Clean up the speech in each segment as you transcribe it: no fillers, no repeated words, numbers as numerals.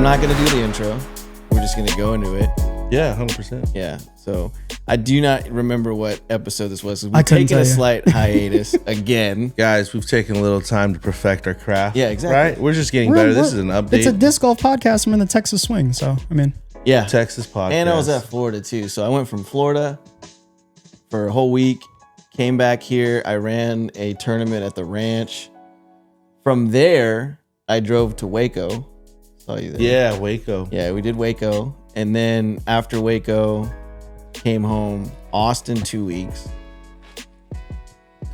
not going to do the intro. We're just going to go into it. Yeah, 100%. Yeah. So I do not remember what episode this was. We've taken a slight hiatus again. Guys, we've taken a little time to perfect our craft. Yeah, exactly. Right? We're just getting better. This is an update. It's a disc golf podcast. I'm in the Texas swing. So, I mean. Yeah. Texas podcast. And I was at Florida too. So I went from Florida for a whole week. Came back here. I ran a tournament at the ranch. From there, I drove to Waco. Saw you there. Yeah, Waco. Yeah, we did Waco. And then after Waco, came home. Austin 2 weeks.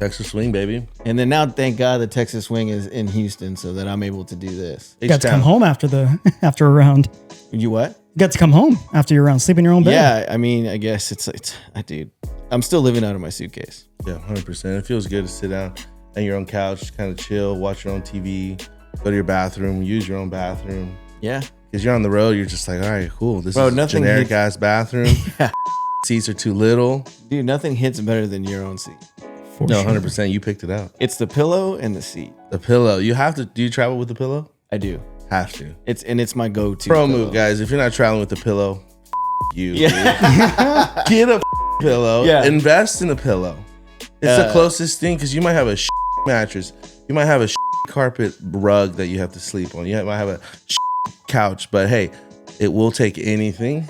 Texas swing, baby. And then now, thank God, the Texas swing is in Houston so that I'm able to do this. You got to come home after a round. You what? You got to come home after your round, sleep in your own bed. Yeah, I mean, I guess dude, I'm still living out of my suitcase. Yeah, 100%. It feels good to sit down on your own couch, kind of chill, watch your own TV, go to your bathroom, use your own bathroom. Yeah. Because you're on the road, you're just like, all right, cool. This Bro, is a generic ass bathroom. Yeah. Seats are too little. Dude, nothing hits better than your own seat. For No, sure. 100%. You picked it out. It's the pillow and the seat. The pillow. You have to. Do you travel with the pillow? I do. Have to. It's my go-to. Pro pillow. move, guys. If you're not traveling with the pillow, you. Yeah. Dude. Get a pillow. Yeah. Invest in a pillow. It's the closest thing because you might have a mattress. You might have a carpet rug that you have to sleep on. You might have a couch, but hey, it will take anything.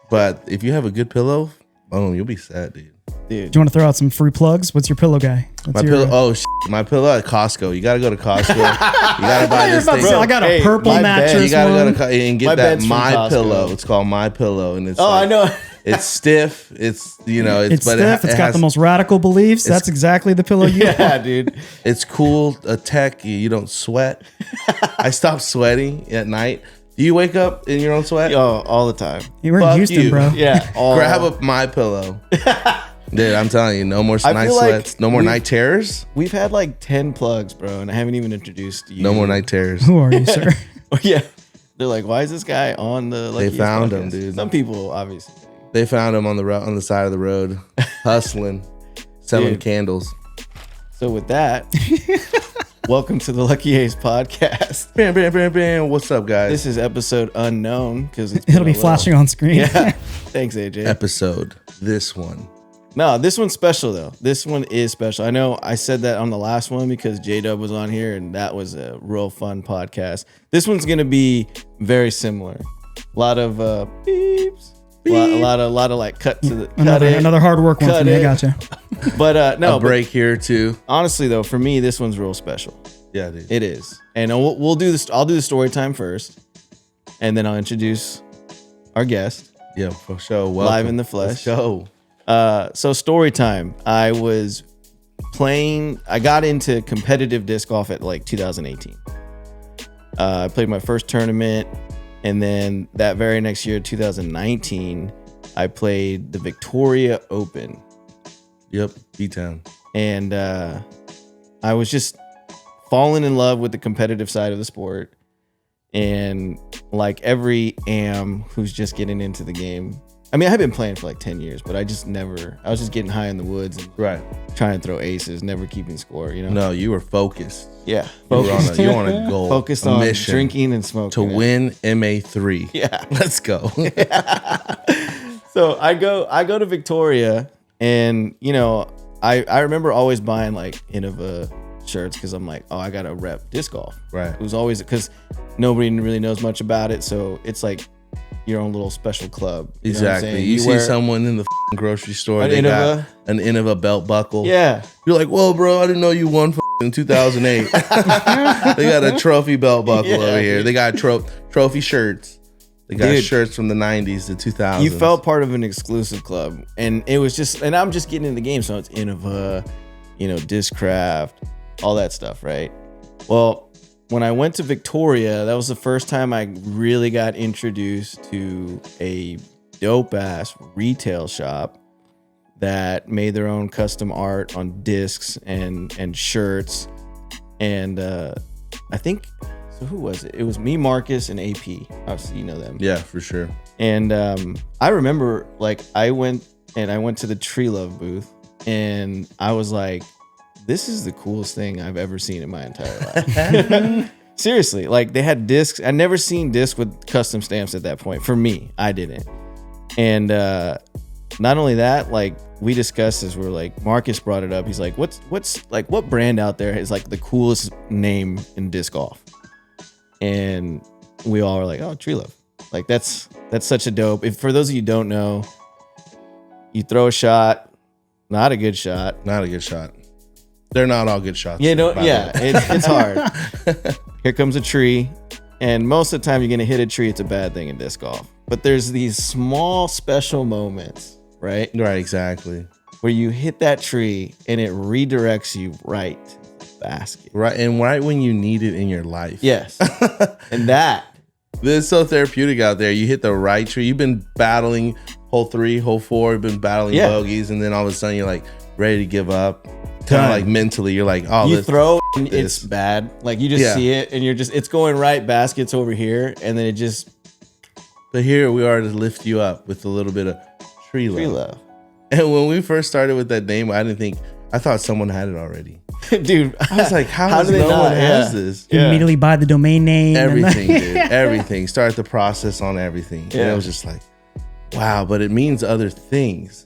But if you have a good pillow, oh, you'll be set, dude. Dude. Do you want to throw out some free plugs? What's your pillow guy? My pillow. My pillow at Costco. You gotta go to Costco. You gotta buy this thing. I got a purple my mattress. bed. You gotta go to and get My that bed's from My Costco. Pillow. It's called My Pillow, and it's I know. It's stiff. It's It's stiff. It's got the most radical beliefs. That's exactly the pillow you Yeah, want. dude. It's cool. A tech. You don't sweat. I stopped sweating at night. Do you wake up in your own sweat? Oh, all the time. You were in Fuck Houston, you. bro. Yeah. Grab a My Pillow. Dude, I'm telling you, no more I night feel like sweats. No more night terrors. We've had like 10 plugs, bro, and I haven't even introduced you. No more night terrors. Who are you, sir? Yeah. They're like, why is this guy on the Luckiest found podcast? him, dude. Some people, obviously. They found him on the side of the road, hustling, selling Dude. candles. So with that, welcome to the Lucky Ace podcast. Bam, bam, bam, bam. What's up, guys? This is episode unknown because It'll be flashing on screen. Yeah. Thanks, AJ. Episode. This one. No, this one's special though. This one is special. I know I said that on the last one because J-Dub was on here and that was a real fun podcast. This one's gonna be very similar. A lot of beeps. A lot of like cut to the Another hard work one Cut for me. it. I gotcha. But no, A break here too. honestly though, for me this one's real special. Yeah, dude. It is, and we'll do this. I'll do the story time first, and then I'll introduce our guest Yeah, for sure. Welcome. live in the flesh. Let's go. So story time. I got into competitive disc golf at like 2018. I played my first tournament, and then that very next year, 2019, I played the Victoria Open. Yep, B-Town. And I was just falling in love with the competitive side of the sport. And like every am who's just getting into the game, I mean, I had been playing for like 10 years, but I was just getting high in the woods and Right. trying to throw aces, never keeping score, you know? No, you were focused. Yeah. You were Focused. on a goal. Focused a on mission drinking and smoking. to win MA3. Yeah. Let's go. So I go to Victoria, and you know, I remember always buying like Innova shirts because I'm like, oh, I gotta rep disc golf. Right. It was always because nobody really knows much about it, so it's like your own little special club. You know what I'm Exactly. saying? You see wear someone in the grocery store, An they Innova? got an Innova belt buckle. Yeah. You're like, whoa, bro, I didn't know you won in 2008. They got a trophy belt buckle Yeah, over here. dude. They got trophy shirts. They got Dude. shirts from the 90s to 2000s. You felt part of an exclusive club, and it was just, and I'm just getting in the game, so it's Innova, you know, Discraft, all that stuff, right? Well, when I went to Victoria, that was the first time I really got introduced to a dope ass retail shop that made their own custom art on discs and shirts, and I think. So who was it? It was me, Marcus, and AP. Obviously, you know them. Yeah, for sure. And I remember, like, I went to the Tree Love booth, and I was like, this is the coolest thing I've ever seen in my entire life. Seriously, like they had discs. I never seen discs with custom stamps at that point. For me, I didn't. And not only that, like we discussed as we're like, Marcus brought it up. He's like, what's like what brand out there is like the coolest name in disc golf? And we all were like, oh, Tree Love. Like that's such a dope. If for those of you who don't know, you throw a shot, not a good shot. Not a good shot. They're not all good shots. Yeah, no, yeah, it's hard. Here comes a tree, and most of the time you're gonna hit a tree. It's a bad thing in disc golf. But there's these small special moments, right? Right, exactly. Where you hit that tree and it redirects you right to the basket. Right, and right when you need it in your life. Yes, and that. This is so therapeutic out there. You hit the right tree. You've been battling hole 3, hole 4. You've been battling bogeys, and then all of a sudden you're like ready to give up. Kind of like mentally, you're like, oh, you throw and it's bad. Like you just see it, and it's going right. Basket's over here, and then it just. But here we are to lift you up with a little bit of tree love. And when we first started with that name, I thought someone had it already. Dude, I was like, how does no one has this? You immediately buy the domain name. Everything, dude. Everything. Start the process on everything. Yeah. And it was just like, wow, but it means other things.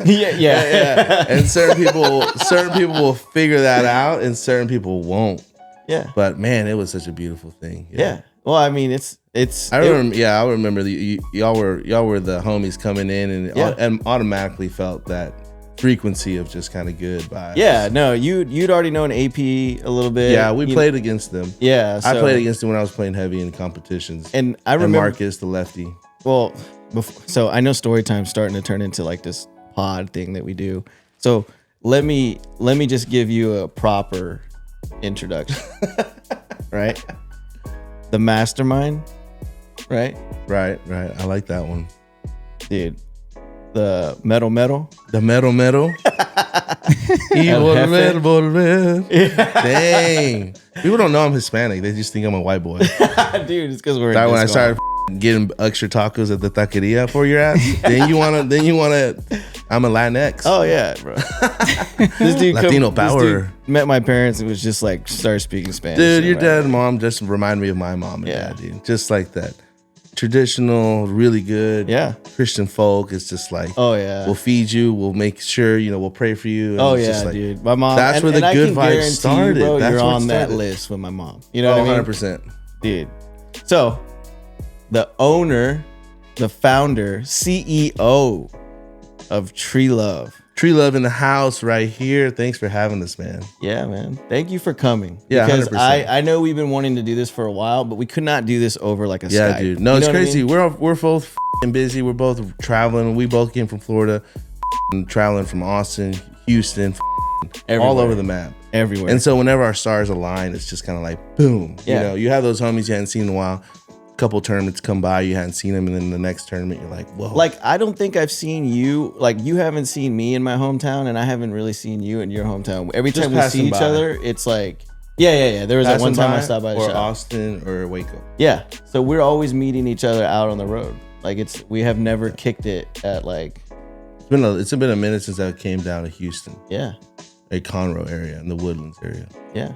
Yeah. And certain people will figure that out, and certain people won't. Yeah. But man, it was such a beautiful thing. Yeah. Well, I mean, I remember y'all were the homies coming in, and automatically felt that frequency of just kind of good vibes. Yeah. No, you'd already known AP a little bit. Yeah, we played against them. Yeah. I played against them when I was playing heavy in competitions. And I remember Marcus, the lefty. Well, so I know Storytime's starting to turn into like this pod thing that we do. So let me just give you a proper introduction. Right? The mastermind, right? Right. I like that one. Dude, the metal. The metal. Dang. People don't know I'm Hispanic. They just think I'm a white boy. Dude, it's because we're when I started getting extra tacos at the taqueria for your ass, then you wanna I'm a Latinx. Oh yeah, bro. This dude Latino power. Met my parents and was just like started speaking Spanish. Dude, your dad and mom just remind me of my mom and dad, dude. Just like that. Traditional, really good Christian folk. It's just like, oh yeah, we'll feed you, we'll make sure, we'll pray for you. Oh it's yeah, just like, dude. My mom. That's where the good vibes started. You, bro, that's you're where on that list with my mom. You know what I mean? 100%. Dude. So, the owner, the founder, CEO of Tree Love. Tree Love in the house right here. Thanks for having us, man. Yeah, man. Thank you for coming. Yeah, because 100%. I know we've been wanting to do this for a while, but we could not do this over like a Skype. Yeah, dude. No, it's crazy. I mean? We're both busy. We're both traveling. We both came from Florida, traveling from Austin, Houston, all over the map. Everywhere. And so whenever our stars align, it's just kind of like boom. Yeah. You have those homies you hadn't seen in a while. Couple tournaments come by, you hadn't seen them, and then the next tournament you're like, whoa. Like, I don't think I've seen you, like you haven't seen me in my hometown, and I haven't really seen you in your hometown. Every time we see each other, it's like, yeah. There was that one time I stopped by the shop. Or Austin or Waco. Yeah. So we're always meeting each other out on the road. Like we have never kicked it at like. It's been a minute since I came down to Houston. Yeah. A Conroe area, in the Woodlands area. Yeah.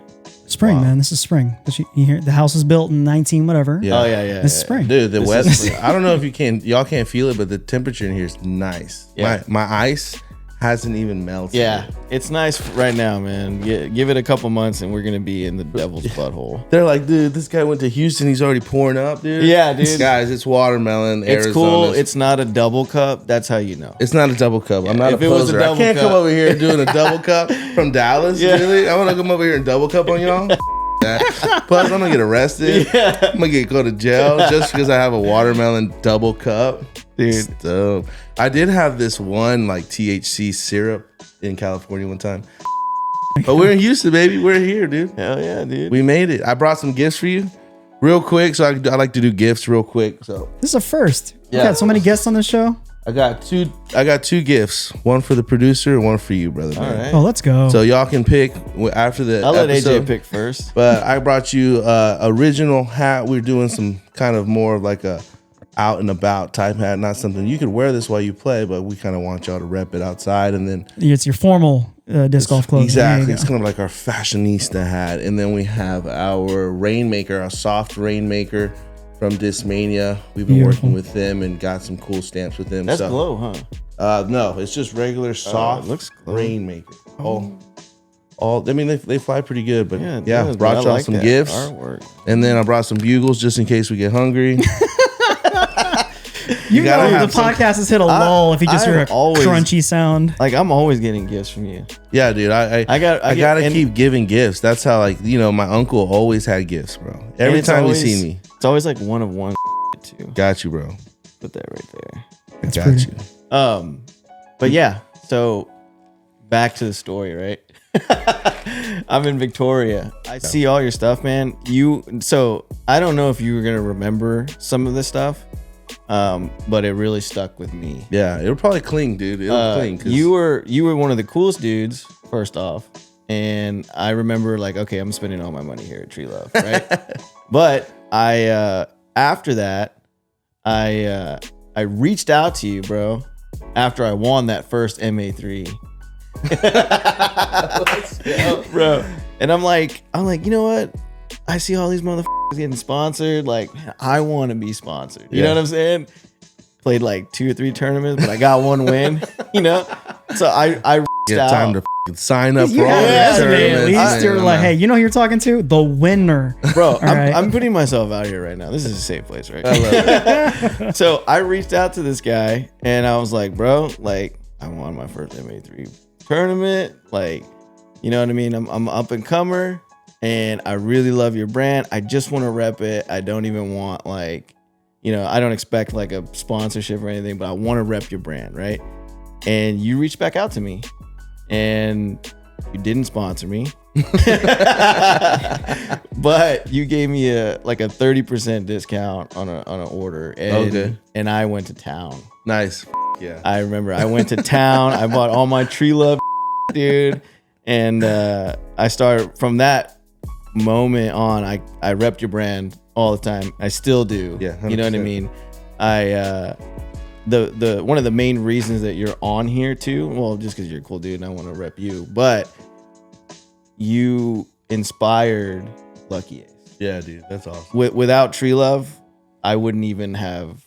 Spring, man. This is spring. You hear the house was built in 19 whatever. Yeah. Oh yeah. This is spring. Dude, the weather. I don't know if y'all can't feel it, but the temperature in here is nice. Yeah. My ice hasn't even melted. Yeah, it's nice right now, man. Give it a couple months and we're gonna be in the devil's butthole. They're like, dude, this guy went to Houston. He's already pouring up, dude. Yeah, dude. Guys, it's watermelon. It's Arizona's. cool. It's not a double cup. That's how you know. It's not a double cup. I'm not If a it was a poser. double I can't cup. come over here doing a double cup from Dallas. Yeah. Really? I want to come over here and double cup on y'all. Plus, I'm gonna get arrested. Yeah. I'm gonna go to jail just because I have a watermelon double cup. Dude. So I did have this one like THC syrup in California one time. But we're in Houston, baby. We're here, dude. Hell yeah, dude. We made it. I brought some gifts for you real quick. So I like to do gifts real quick. So This is a first. Yeah. We've had so many guests on this show. I got two gifts. One for the producer and one for you, brother. All man. right. Oh, let's go. So y'all can pick after the I'll let episode. AJ pick first. But I brought you original hat. We're doing some kind of more of like a out and about type hat, not something you could wear this while you play, but we kind of want y'all to rep it outside. And then it's your formal disc golf clothing. Exactly. It's kind of like our fashionista hat. And then we have our Rainmaker, our soft Rainmaker from Discmania. We've been working with them and got some cool stamps with them. That's glow, huh? No, it's just regular soft looks Rainmaker. I mean, they fly pretty good, but yeah, brought y'all some gifts. Artwork. And then I brought some bugles just in case we get hungry. You know the podcast has hit a lull if you just hear a crunchy sound. Like, I'm always getting gifts from you. Yeah, dude. I gotta keep giving gifts. That's how, like, you know, my uncle always had gifts, bro. Every time you see me. It's always like one of one too. Got you, bro. Put that right there. That's got you. But yeah, so back to the story, right? I'm in Victoria. I see all your stuff, man. So I don't know if you were gonna remember some of this stuff. But it really stuck with me. Yeah, it'll probably cling, dude. It'll cling. You were one of the coolest dudes, first off. And I remember, like, okay, I'm spending all my money here at Tree Love, right? But after that, I reached out to you, bro, after I won that first MA3. Let's go, bro. And I'm like, you know what? I see all these motherfuckers getting sponsored. Like, man, I want to be sponsored. You know what I'm saying? Played like 2 or 3 tournaments, but I got one win. You know, so I get out. time to sign up for all these these tournaments. At least you're like, hey, you know who you're talking to? The winner, bro. Right. I'm putting myself out here right now. This is a safe place, right? I love it. So I reached out to this guy, and I was like, bro, like, I won my first MA3 tournament. Like, you know what I mean? I'm up and comer. And I really love your brand. I just want to rep it. I don't even want, like, you know, I don't expect like a sponsorship or anything, but I want to rep your brand, right? And you reached back out to me, and you didn't sponsor me, but you gave me a 30% discount on an order, and I went to town. Nice. Yeah. I remember I went to town. I bought all my Tree Love, dude, and I started from that moment on. I repped your brand all the time. I still do. Yeah, 100%. You know what I mean? The one of the main reasons that you're on here too, well, just because you're a cool dude and I want to rep you, but you inspired Lucky Ace. Yeah, dude, that's awesome. Without Tree Love, I wouldn't even have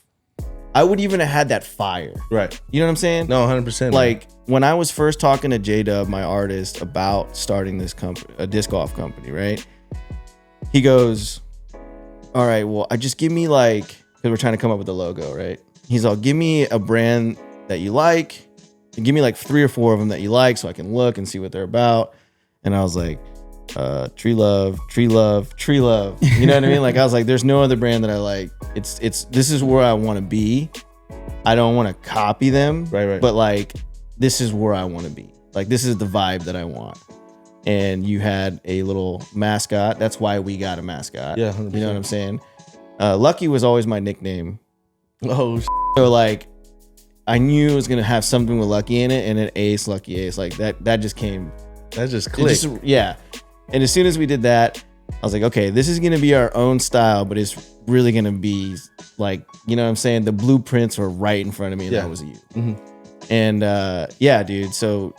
had that fire. Right. You know what I'm saying? No, 100%. Like, when I was first talking to J-Dub, my artist, about starting this company, a disc golf company, right? He goes, all right, well, I just give me like, because we're trying to come up with a logo, right? He's all, give me a brand that you like, and give me like 3 or 4 of them that you like so I can look and see what they're about. And I was like, Tree Love, Tree Love, Tree Love. You know what I mean? Like, I was like, there's no other brand that I like. This is where I want to be. I don't want to copy them. Right. But like, this is where I want to be. Like, this is the vibe that I want. And you had a little mascot. That's why we got a mascot. Yeah, 100%. You know what I'm saying? Lucky was always my nickname. Oh, so like, I knew it was gonna have something with Lucky in it, and an Ace, Lucky Ace, like that just came. That just clicked. Yeah. And as soon as we did that, I was like, okay, this is gonna be our own style, but it's really gonna be like, you know what I'm saying? The blueprints were right in front of me, and that was you. Mm-hmm. And yeah, dude. So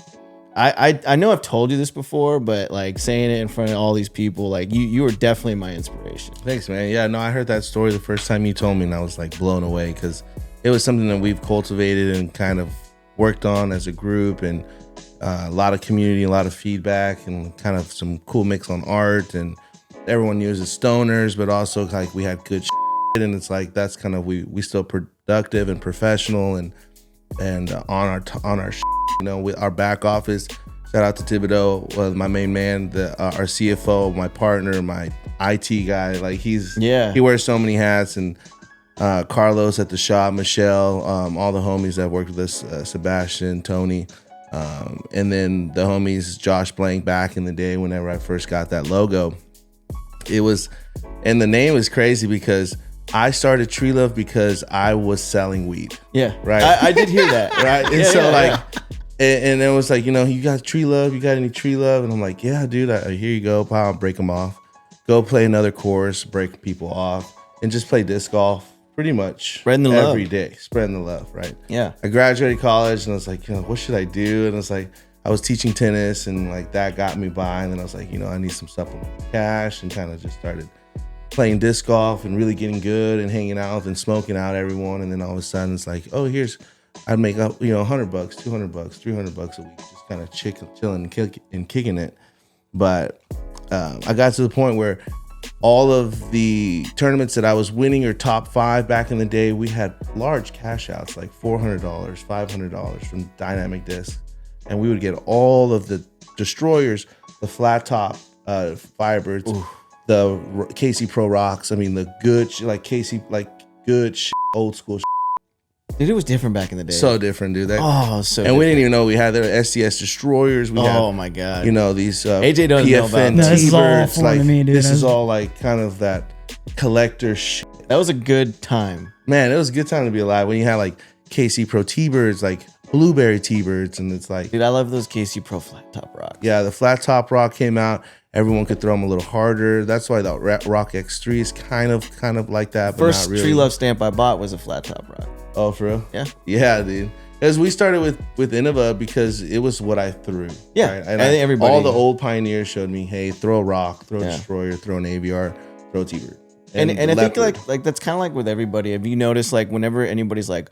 I know I've told you this before, but like saying it in front of all these people, like you were definitely my inspiration. Thanks, man. Yeah, no, I heard that story the first time you told me, and I was like blown away because it was something that we've cultivated and kind of worked on as a group, and a lot of community, a lot of feedback, and kind of some cool mix on art. And everyone knew us as stoners, but also like we had good shit, and it's like that's kind of we still productive and professional and on our shit. You know, with our back office, shout out to Thibodeau, my main man, our CFO, my partner, my IT guy. Like he wears so many hats, and Carlos at the shop, Michelle, all the homies that worked with us, Sebastian, Tony, and then the homies Josh Blank back in the day whenever I first got that logo. It was, and the name was crazy because I started Tree Love because I was selling weed. Yeah. Right. I did hear that. Right. And and it was like, you know, you got Tree Love, you got any Tree Love? And I'm like, yeah, dude, here you go. Pal, break them off. Go play another course, break people off, and just play disc golf. pretty much Spreading the love every day, spreading the love, right? Yeah. I graduated college and I was like, what should I do? And I was like, I was teaching tennis and like that got me by. And then I was like, I need some supplemental cash, and kind of just started playing disc golf and really getting good and hanging out and smoking out everyone. And then all of a sudden it's like, I'd make up, $100, $200, $300 a week, just kind of chilling and kicking it. But I got to the point where all of the tournaments that I was winning or top 5 back in the day, we had large cash outs, like $400, $500 from Dynamic Disc. And we would get all of the destroyers, the flat top Firebirds, the KC Pro Rocks. I mean, the good, old school shit. Dude, it was different back in the day. So different, dude. And we didn't even know we had their SDS destroyers. We had, my God. These AJ doesn't know about PFN No, this is all T-Birds. foreign to me, dude. This is all like kind of that collector shit. That was a good time. Man, it was a good time to be alive when you had like KC Pro T-Birds, like Blueberry T-Birds, and it's like, dude, I love those KC Pro flat top rocks. Yeah, the flat top rock came out. Everyone could throw them a little harder. That's why the Rock X3 is kind of like that. But First not really. Tree Love stamp I bought was a flat top rock. Oh, for real? Yeah. Yeah, dude. As we started with Innova because it was what I threw. Yeah, right? And I think everybody. all the old pioneers showed me, hey, throw a rock, throw a Yeah. destroyer, throw an AVR, throw a T-Bird. And I think leopard. like that's kind of like with everybody. Have you noticed like whenever anybody's like,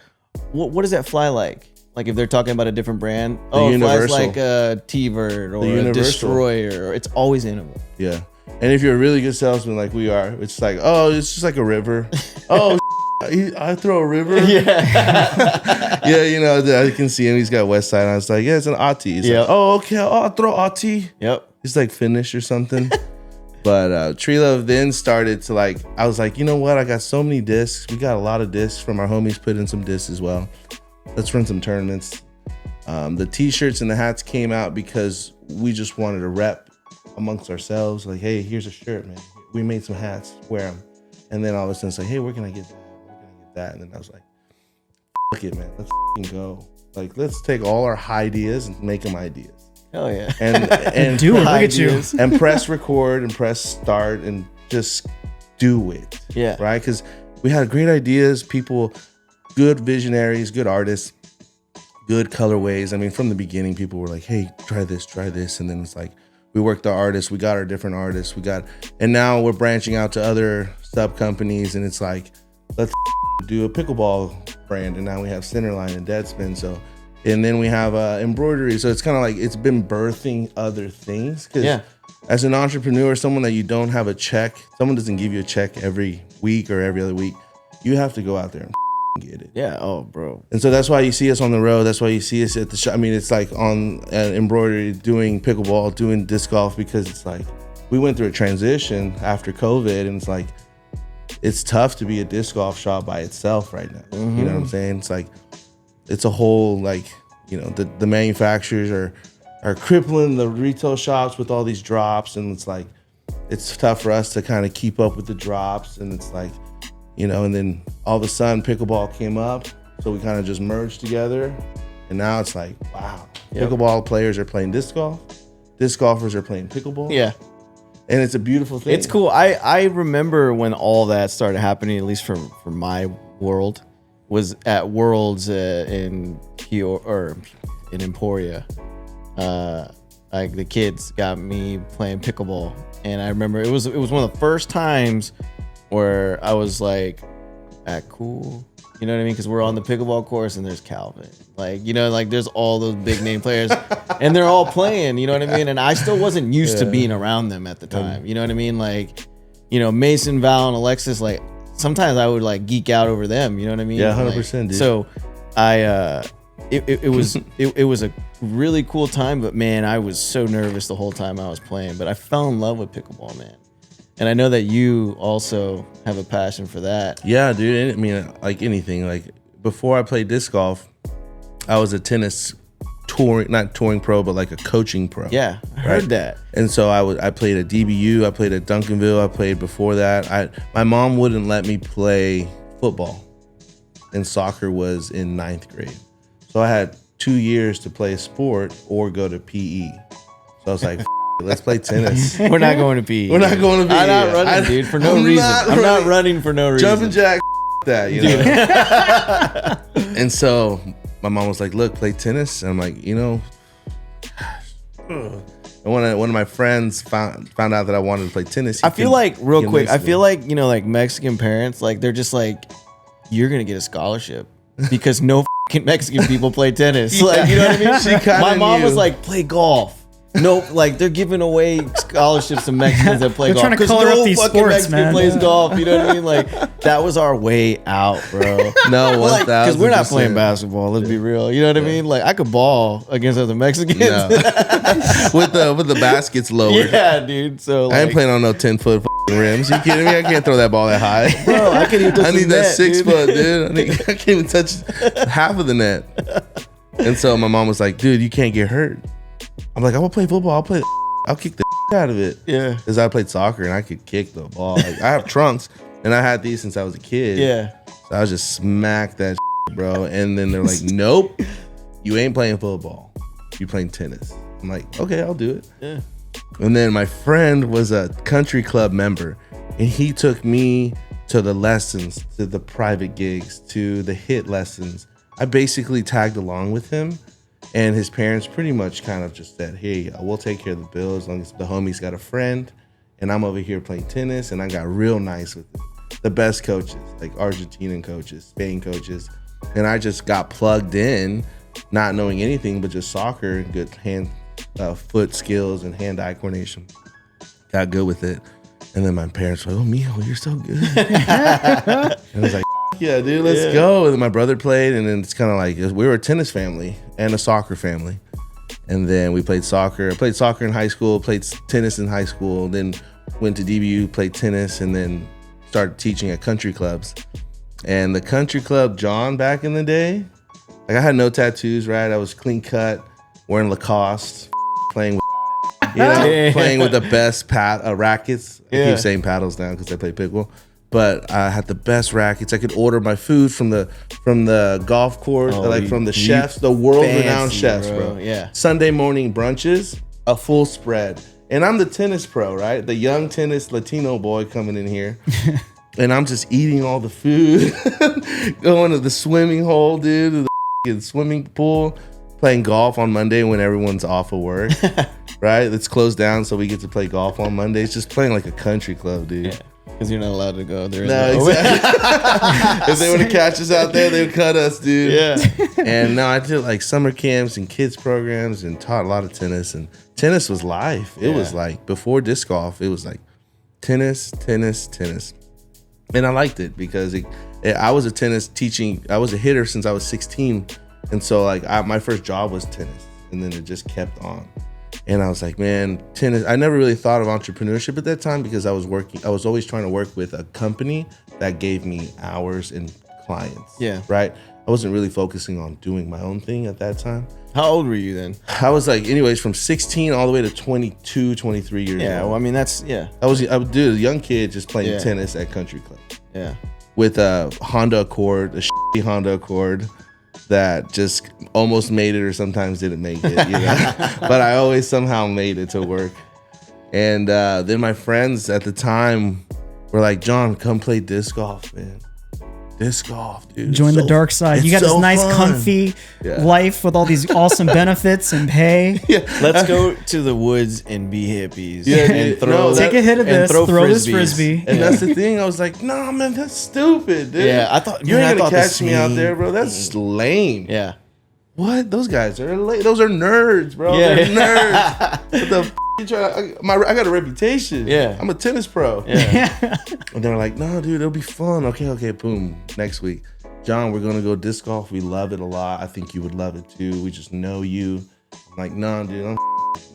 what does that fly like? Like if they're talking about a different brand, it flies Universal. like a T-Bird or a Universal. Destroyer, or it's always Innova. Yeah. And if you're a really good salesman like we are, it's like, it's just like a river. I throw a river. Yeah. Yeah, I can see him. He's got West Side on. It's like, it's an Ati. He's Yep. like, okay. I'll throw Ati. Yep. He's like Finnish or something. But Tree Love then started to like, I was like, you know what? I got so many discs. We got a lot of discs from our homies, put in some discs as well. Let's run some tournaments. The t-shirts and the hats came out because we just wanted to rep amongst ourselves. Like, hey, here's a shirt, man. We made some hats, wear them. And then all of a sudden it's like, hey, where can I get that? Where can I get that? And then I was like, fuck it, man. Let's go. Like, let's take all our ideas and make them ideas. Hell yeah. And Do it. Look at you. and press record and press start and just do it. Yeah. Right? Because we had great ideas, people, good visionaries, good artists, good colorways. I mean, from the beginning, people were like, hey, try this. And then it's like, we worked our artists, we got our different artists, and now we're branching out to other sub companies, and it's like, let's do a pickleball brand. And now we have Centerline and Deadspin. So, and then we have embroidery. So it's kind of like, it's been birthing other things. Because as an entrepreneur, someone that you don't have a check, someone doesn't give you a check every week or every other week, you have to go out there and get it. Yeah. Oh, bro. And so that's why you see us on the road. That's why you see us at the shop. I mean, it's like on embroidery, doing pickleball, doing disc golf, because it's like we went through a transition after COVID, and it's like it's tough to be a disc golf shop by itself right now. Mm-hmm. You know what I'm saying? It's like it's a whole the manufacturers are crippling the retail shops with all these drops, and it's like it's tough for us to kind of keep up with the drops, and it's like. And then all of a sudden pickleball came up. So we kind of just merged together. And now it's like, wow, pickleball players are playing disc golf. Disc golfers are playing pickleball. Yeah. And it's a beautiful thing. It's cool. I remember when all that started happening, at least for my world, was at Worlds in Emporia. Like the kids got me playing pickleball. And I remember it was one of the first times where I was like, cool. You know what I mean? Because we're on the pickleball course and there's Calvin. There's all those big name players and they're all playing, you know what I mean? And I still wasn't used to being around them at the time. You know what I mean? Mason, Val, and Alexis, sometimes I would geek out over them. You know what I mean? Yeah, 100%, dude. So it was a really cool time, but man, I was so nervous the whole time I was playing. But I fell in love with pickleball, man. And I know that you also have a passion for that. Yeah, dude. I mean, like anything. Before I played disc golf, I was a tennis not touring pro, but like a coaching pro. Yeah, I heard that. And so I played at DBU, I played at Duncanville, I played before that. My mom wouldn't let me play football, and soccer was in 9th grade. So I had 2 years to play a sport or go to PE. So I was like, let's play tennis. We're not going to PE. We're not going to PE. I'm not running, dude, for no reason. I'm not running for no reason. Jumping jack, that, you know. And so my mom was like, look, play tennis. And I'm like, you know, and one of my friends found out that I wanted to play tennis. I feel like real quick, I feel like, you know, like Mexican parents, like they're just like, you're gonna get a scholarship because no fucking Mexican people play tennis. Like, you know what I mean? My mom was like, play golf. Nope, like they're giving away scholarships to Mexicans that play golf. They're trying to color up these sports, Mexican man. plays golf. You know what I mean? Like that was our way out, bro. No, like, because we're not playing basketball. Let's be real. You know what I mean? Like I could ball against other Mexicans with the baskets lowered. Yeah, dude. So like, I ain't playing on no 10-foot rims. You kidding me? I can't throw that ball that high, bro. I can't even touch I need that net, 6 dude. foot, dude. I can't even touch half of the net. And so my mom was like, dude, you can't get hurt. I'm like, I will play football. I'll kick the out of it. Yeah. Because I played soccer and I could kick the ball. Like, I have trunks and I had these since I was a kid. Yeah. So I was just smack that bro. And then they're like, nope, you ain't playing football. You playing tennis. I'm like, okay, I'll do it. Yeah. And then my friend was a country club member and he took me to the lessons, to the private gigs, to the hit lessons. I basically tagged along with him. And his parents pretty much kind of just said, hey, we'll take care of the bills as long as the homie's got a friend. And I'm over here playing tennis. And I got real nice with them. The best coaches, like Argentinian coaches, Spain coaches. And I just got plugged in, not knowing anything but just soccer and good foot skills and hand-eye coordination. Got good with it. And then my parents were like, oh, Mijo, you're so good. And I was like, yeah, dude, let's go. And then my brother played, and then it's kind of like we were a tennis family and a soccer family. And then we played soccer. I played soccer in high school, played tennis in high school, then went to DBU, played tennis, and then started teaching at country clubs. And the country club, John, back in the day, like I had no tattoos, right? I was clean cut, wearing Lacoste, playing with, playing with the best rackets. I keep saying paddles now because I play pickleball. But I had the best rackets. I could order my food from the golf course, from the chefs, the world-renowned chefs, bro. Yeah. Sunday morning brunches, a full spread. And I'm the tennis pro, right? The young tennis Latino boy coming in here. And I'm just eating all the food, going to the swimming hole, dude, to the swimming pool, playing golf on Monday when everyone's off of work, right? It's closed down, so we get to play golf on Mondays. Just playing like a country club, dude. Yeah. Because you're not allowed to go. There is no exactly. If they were to catch us out there, they would cut us, dude. Yeah. And no, I did like summer camps and kids programs and taught a lot of tennis. And tennis was life. It was like before disc golf, it was like tennis. And I liked it because I was a tennis teaching. I was a hitter since I was 16. And so like my first job was tennis. And then it just kept on. And I was like, man, tennis. I never really thought of entrepreneurship at that time because I was always trying to work with a company that gave me hours and clients. Yeah. Right. I wasn't really focusing on doing my own thing at that time. How old were you then? I was like, anyways, from 16 all the way to 22, 23 years old. Yeah. Well, I mean, I was a young kid just playing tennis at country club. Yeah. With a Honda Accord, a shitty Honda Accord that just almost made it or sometimes didn't make it, you know. But I always somehow made it to work. And then my friends at the time were like, John, come play disc golf, man. Disc golf, dude. Join the dark side. You got this nice, comfy life with all these awesome benefits and pay. Yeah. Let's go to the woods and be hippies. Yeah, and take a hit of this, throw this frisbee. And that's the thing. I was like, nah, man, that's stupid, dude. Yeah, I thought you ain't gonna catch me out there, bro. That's lame. Yeah. What? Those guys are lame. Those are nerds, bro. Yeah. They're nerds. What the you try? I got a reputation. Yeah. I'm a tennis pro. Yeah. And they're like, no, dude, it'll be fun. Okay, boom. Next week, John, we're gonna go disc golf. We love it a lot. I think you would love it too. We just know you. I'm like, no, dude,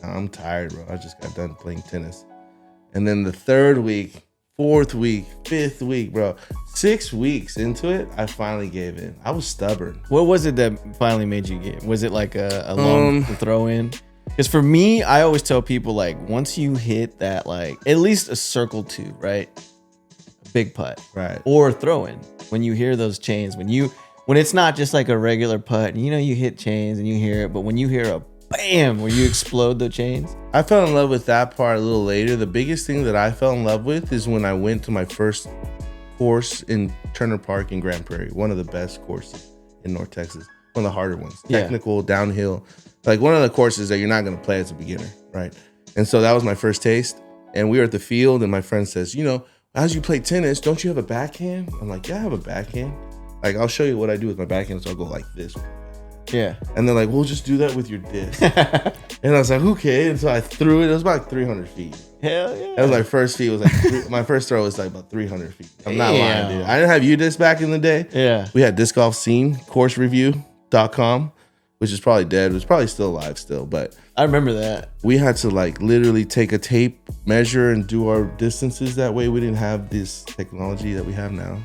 I'm tired, bro. I just got done playing tennis. And then the third week, fourth week, fifth week, bro, 6 weeks into it, I finally gave in. I was stubborn. What was it that finally made you give? Was it like a long throw in? Because for me, I always tell people like once you hit that like at least a circle 2, right? A big putt, right? Or throw in. When you hear those chains, when it's not just like a regular putt, you know you hit chains and you hear it, but when you hear a bam where you explode the chains. I fell in love with that part a little later. The biggest thing that I fell in love with is when I went to my first course in Turner Park in Grand Prairie. One of the best courses in North Texas. One of the harder ones. Technical, downhill. Like one of the courses that you're not going to play as a beginner, right? And so that was my first taste. And we were at the field, and my friend says, as you play tennis, don't you have a backhand? I'm like, yeah, I have a backhand. Like, I'll show you what I do with my backhand. So I'll go like this. Yeah. And they're like, we'll just do that with your disc. And I was like, okay. And so I threw it. It was about 300 feet. Hell yeah. That was my first feet. My first throw was like about 300 feet. I'm not lying, dude. I didn't have U-Disc back in the day. Yeah. We had Disc Golf Scene, coursereview.com, which is probably dead. It was probably still alive still, but I remember that. We had to like literally take a tape measure and do our distances that way. We didn't have this technology that we have now.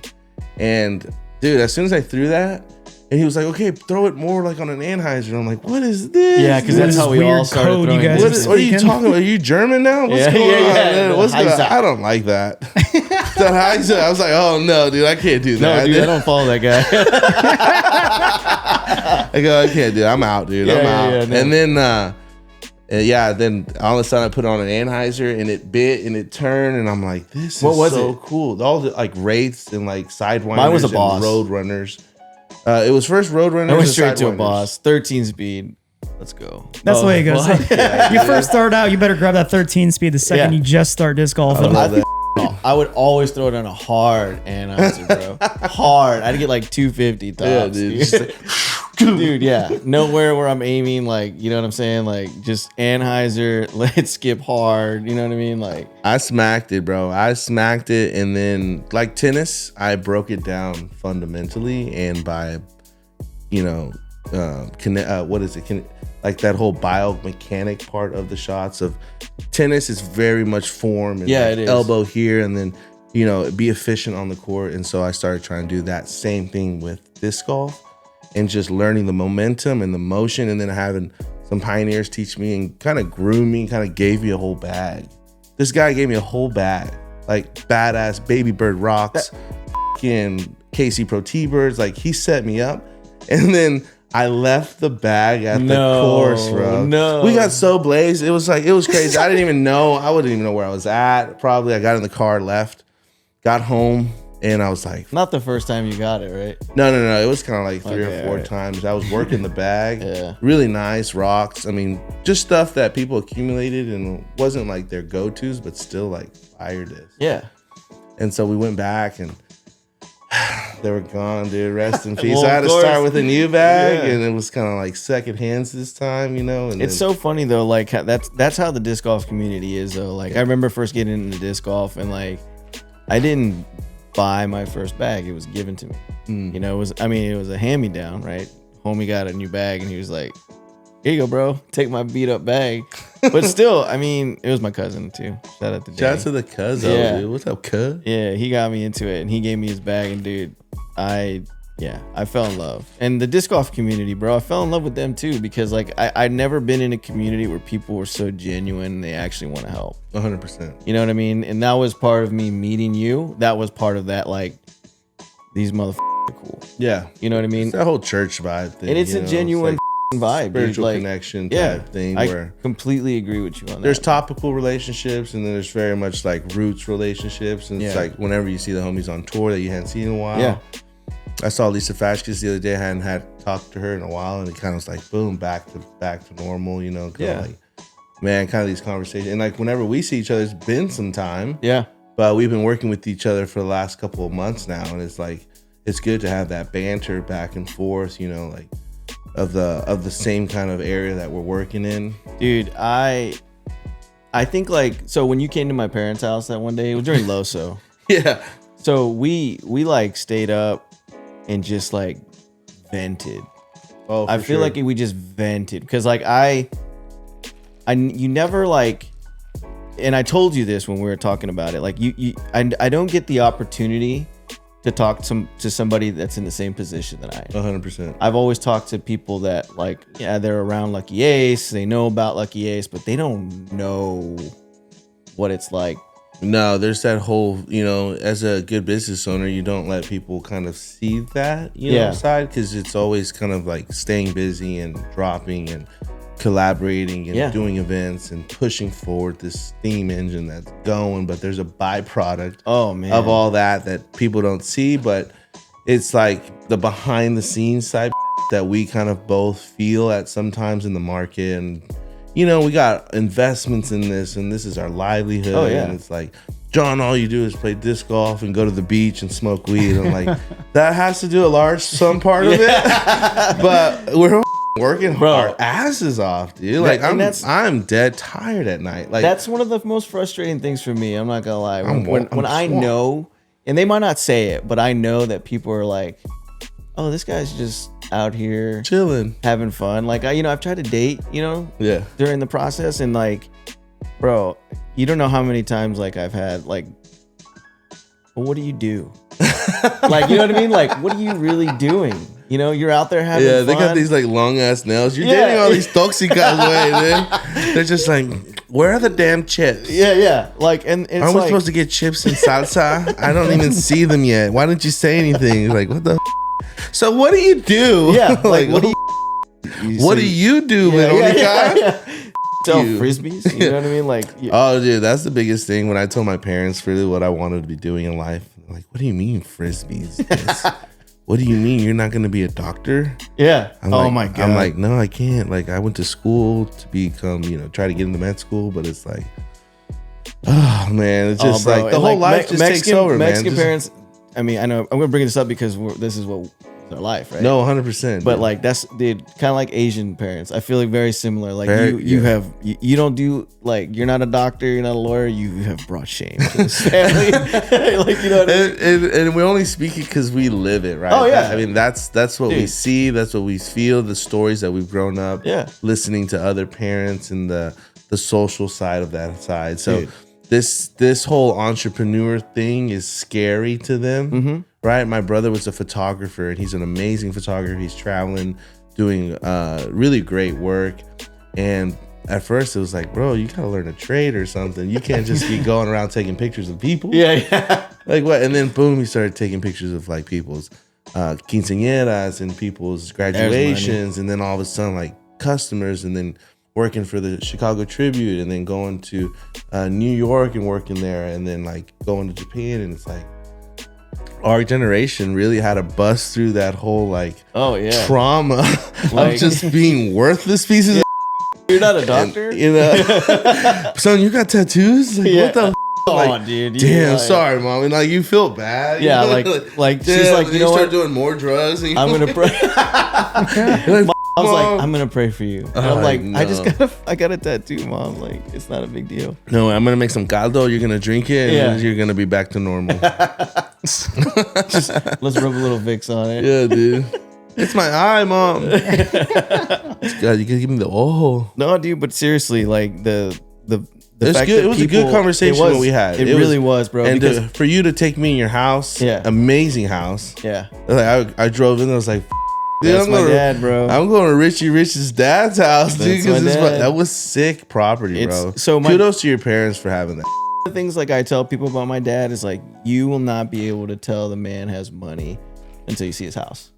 And dude, as soon as I threw that, and he was like, okay, throw it more like on an Anheuser. And I'm like, what is this? Yeah, because that's how we all started throwing. What are you talking about? Are you German now? What's going on? Man? What's going on? I don't like that. I was like, oh no, dude, I can't do that. No, dude, I don't follow that guy. I go, I can't do it. I'm out, dude. I'm out. Yeah, no. And then, then all of a sudden I put on an Anheuser and it bit and it turned and I'm like, this is so cool. All the like Wraiths and like Sidewinders. Mine was a Boss. Road Runners. It was first Road Runners. I went straight to a Boss. 13 speed. Let's go. That's the way it goes. You first start out, you better grab that 13 speed the second you just start disc golfing. I would always throw it on a hard Anheuser, bro. Hard. I'd get like 250 tops. Yeah, dude. Dude, yeah. Nowhere where I'm aiming, like, you know what I'm saying? Like, just Anheuser, let's skip hard. You know what I mean? Like, I smacked it, bro. I smacked it. And then, like tennis, I broke it down fundamentally. And by, what is it? Like that whole biomechanic part of the shots of tennis is very much form and it is. Elbow here and then, be efficient on the court. And so I started trying to do that same thing with disc golf and just learning the momentum and the motion and then having some pioneers teach me and kind of groom me, kind of gave me a whole bag. This guy gave me a whole bag, like badass Baby Bird rocks, and KC Pro T-Birds. Like he set me up. And then I left the bag at the course, bro. No. We got so blazed. It was crazy. I didn't even know. I wouldn't even know where I was at. Probably I got in the car, left, got home, and I was like... Not the first time you got it, right? No. It was kind of like three or four times. I was working the bag. Yeah. Really nice rocks. I mean, just stuff that people accumulated and wasn't like their go-tos, but still like fire discs. Yeah. And so we went back and... they were gone, dude. Rest in peace. Well, I had to start with a new bag, and it was kind of like second hands this time, And it's so funny though. Like that's how the disc golf community is, though. Like I remember first getting into disc golf, and like I didn't buy my first bag; it was given to me. It was a hand me down, right? Homie got a new bag, and he was like, "Here you go, bro. Take my beat up bag." But still, it was my cousin too. Shout out to Danny. Shout out to the cousin, dude. What's up, cuz? Yeah, he got me into it, and he gave me his bag, and dude, I fell in love. And the disc golf community, bro, I fell in love with them too, because like I'd never been in a community where people were so genuine and they actually want to help. 100%. You know what I mean? And that was part of me meeting you. That was part of that, like, these motherfuckers are cool. Yeah. You know what I mean? It's that whole church vibe thing. And it's a genuine vibe, spiritual dude. Like, connection type thing. I completely agree with you on that. There's topical relationships, and then there's very much like roots relationships. And it's like whenever you see the homies on tour that you hadn't seen in a while. Yeah. I saw Lisa Fashkes the other day. I hadn't had talked to her in a while, and it kind of was like boom, back to normal. Like, man, kind of these conversations. And like whenever we see each other, it's been some time. Yeah. But we've been working with each other for the last couple of months now, and it's like it's good to have that banter back and forth. Like. Of the same kind of area that we're working in. Dude, I think like, so when you came to my parents' house that one day, it was during Loso. Yeah. So we like stayed up and just like vented. Oh, I feel like we just vented because like you never like, and I told you this when we were talking about it. Like I don't get the opportunity to talk to somebody that's in the same position that I am. 100%. I've always talked to people that like, they're around Lucky Ace, they know about Lucky Ace, but they don't know what it's like. No, there's that whole, as a good business owner, you don't let people kind of see that, side, because it's always kind of like staying busy and dropping and collaborating and doing events and pushing forward this steam engine that's going, but there's a byproduct of all that people don't see, but it's like the behind the scenes side that we kind of both feel at sometimes in the market. And we got investments in this, and this is our livelihood. And it's like, John, all you do is play disc golf and go to the beach and smoke weed. I'm like, that has to do some part of it, but we're working our asses off, dude. Like I'm dead tired at night. Like that's one of the most frustrating things for me. I'm not gonna lie. When I know, and they might not say it, but I know that people are like, oh, this guy's just out here chilling, having fun. Like I've tried to date, during the process, and like, bro, you don't know how many times like I've had like, well, what do you do? Like, you know what I mean? Like, what are you really doing? You're out there having fun. They got these like long ass nails. You're dating all these toxic guys away, man. They're just like, where are the damn chips? Yeah. Like, and it's aren't we supposed to get chips and salsa? I don't even see them yet. Why didn't you say anything? Like, what the? So what do you do? Yeah, like what do you do, Veronica? Sell frisbees. You know what I mean? Like, oh, dude, that's the biggest thing. When I told my parents really what I wanted to be doing in life, like, what do you mean frisbees? What do you mean you're not going to be a doctor? Yeah. My God. I'm like, no, I can't. Like, I went to school to become, try to get into med school, but it's like, oh man, it's just like the whole life just takes over, Mexican man. parents. I mean, I know I'm going to bring this up because this is what their life, right? No, 100%. But like that's kind of like Asian parents. I feel like very similar. Like you don't do, like, you're not a doctor, you're not a lawyer. You have brought shame to this family. Like, what I mean? And we only speak it because we live it, right? Oh yeah. I mean, that's what we see. That's what we feel. The stories that we've grown up listening to other parents and the social side of that side. So. Dude. This whole entrepreneur thing is scary to them, right? My brother was a photographer, and he's an amazing photographer. He's traveling, doing really great work. And at first it was like, bro, you gotta learn a trade or something. You can't just be going around taking pictures of people. Yeah. Like what? And then boom, he started taking pictures of like people's quinceañeras and people's graduations, and then all of a sudden like customers, and then working for the Chicago Tribune, and then going to New York and working there, and then like going to Japan. And it's like our generation really had to bust through that whole like trauma of just being worthless pieces of You're not a doctor? And, son, you got tattoos? Like, what the like, dude. Damn, sorry, mom. And like, you feel bad. Yeah, like she's like, you know start what? doing more drugs. And I'm gonna pray. like, I was like, I'm gonna pray for you. And I'm like, no. I got a tattoo, mom. Like, it's not a big deal. No, I'm gonna make some caldo. You're gonna drink it, and you're gonna be back to normal. Just let's rub a little Vicks on it. Yeah, dude. It's my eye, mom. God, you gotta give me the No, dude, but seriously, like the fact good. It was a good conversation that we had. It really was, bro. And for you to take me in your house, amazing house. Yeah. Like I drove in, and I was like, dude, that's my dad, bro. I'm going to Richie Rich's dad's house, dude. Because that was sick property, bro. So kudos to your parents for having that. The things like I tell people about my dad is like, you will not be able to tell the man has money until you see his house.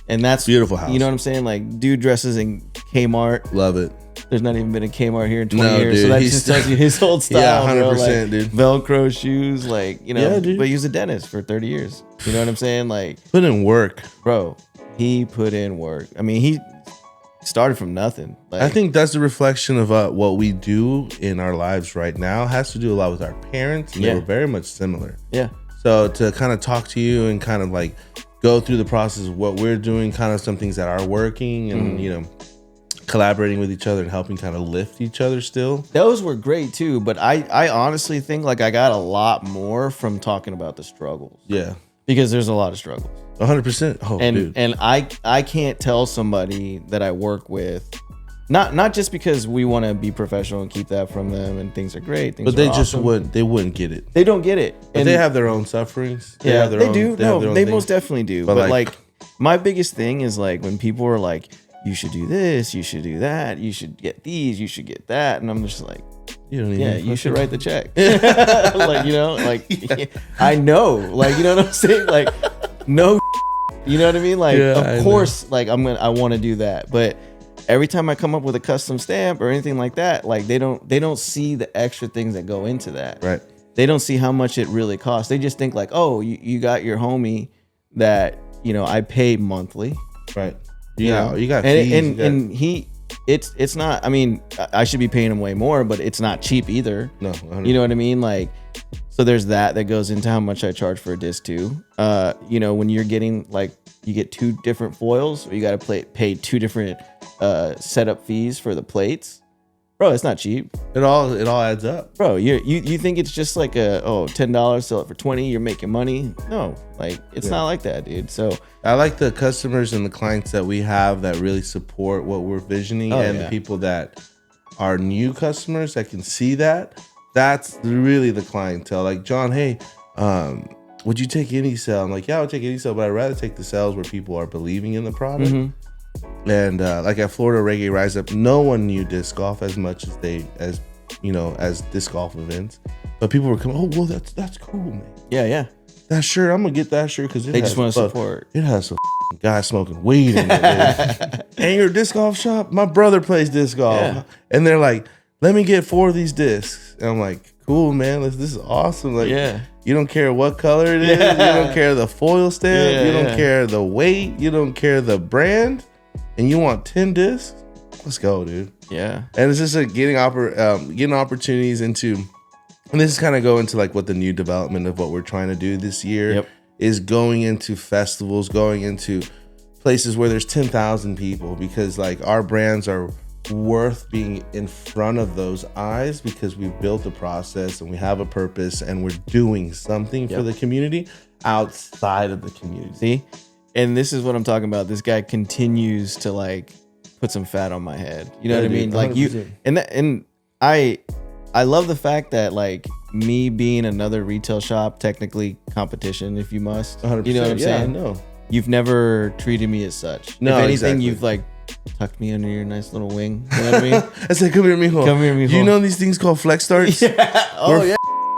And that's beautiful house. You know what I'm saying? Like, dude dresses in Kmart. Love it. There's not even been a Kmart here in 20 years. Dude, so that just tells you his old style. Yeah, 100%, like, dude. Velcro shoes, like, you know. Yeah, dude. But he was a dentist for 30 years. You know what I'm saying? Like, put in work. Bro, he put in work. I mean, he started from nothing. Like, I think that's the reflection of what we do in our lives right now. It has to do a lot with our parents. And they were very much similar. Yeah. So to kind of talk to you and kind of like go through the process of what we're doing, kind of some things that are working, and you know, collaborating with each other and helping kind of lift each other still. Those were great too, but I honestly think like I got a lot more from talking about the struggles. Yeah. Because there's a lot of struggles. 100%. Oh, dude. And I can't tell somebody that I work with, not just because we want to be professional and keep that from them and things are great. But they awesome. Just wouldn't get it. They don't get it. But they have their own sufferings. They do. No, they most definitely do. But like my biggest thing is like when people are like, you should do this, you should do that, you should get these, you should get that. And I'm just like, you should write the check. Like, you know, like I know, like, you know what I'm saying? Like, no, you know what I mean? Like, of course, like I want to do that. But every time I come up with a custom stamp or anything like that, like they don't see the extra things that go into that. Right. They don't see how much it really costs. They just think like, oh, you got your homie that, you know, I pay monthly. Right. You know? You got and, fees. and he, it's not, I mean, I should be paying him way more, but it's not cheap either. No, 100%. You know what I mean? Like, so there's that goes into how much I charge for a disc too. You know, when you're getting like, you get 2 different foils, or you got to pay 2 different setup fees for the plates. Bro, it's not cheap. It all adds up. Bro, you think it's just like $10, sell it for 20, you're making money? No, like it's not like that, dude. So I like the customers and the clients that we have that really support what we're visioning, and the people that are new customers that can see that. That's really the clientele. Like, John, hey, would you take any sale? I'm like, yeah, I would take any sale, but I'd rather take the sales where people are believing in the product. Mm-hmm. And like at Florida Reggae Rise Up, no one knew disc golf as much as as disc golf events. But people were coming, oh, well, that's cool, man. Yeah. That shirt, I'm gonna get that shirt because they just want to support. It has a guy smoking weed in it. And your disc golf shop? My brother plays disc golf, and they're like, let me get 4 of these discs. And I'm like, cool, man. This is awesome. Like, you don't care what color it is. You don't care the foil stamp. You don't care the weight. You don't care the brand. And you want 10 discs? Let's go, dude. Yeah. And it's just getting opportunities into, and this is kind of go into like what the new development of what we're trying to do this year is, going into festivals, going into places where there's 10,000 people, because like our brands are worth being in front of those eyes because we've built a process and we have a purpose and we're doing something for the community outside of the community. See? And this is what I'm talking about. This guy continues to like put some fat on my head. You know what I mean? 100%. Like you, and I love the fact that like me being another retail shop, technically competition, if you must. 100%. You know what I'm saying? No. You've never treated me as such. No, if anything, exactly. you've like tucked me under your nice little wing. You know what I mean? I said, come here, mijo. Come here, mijo. Do you know these things called flex starts? Yeah.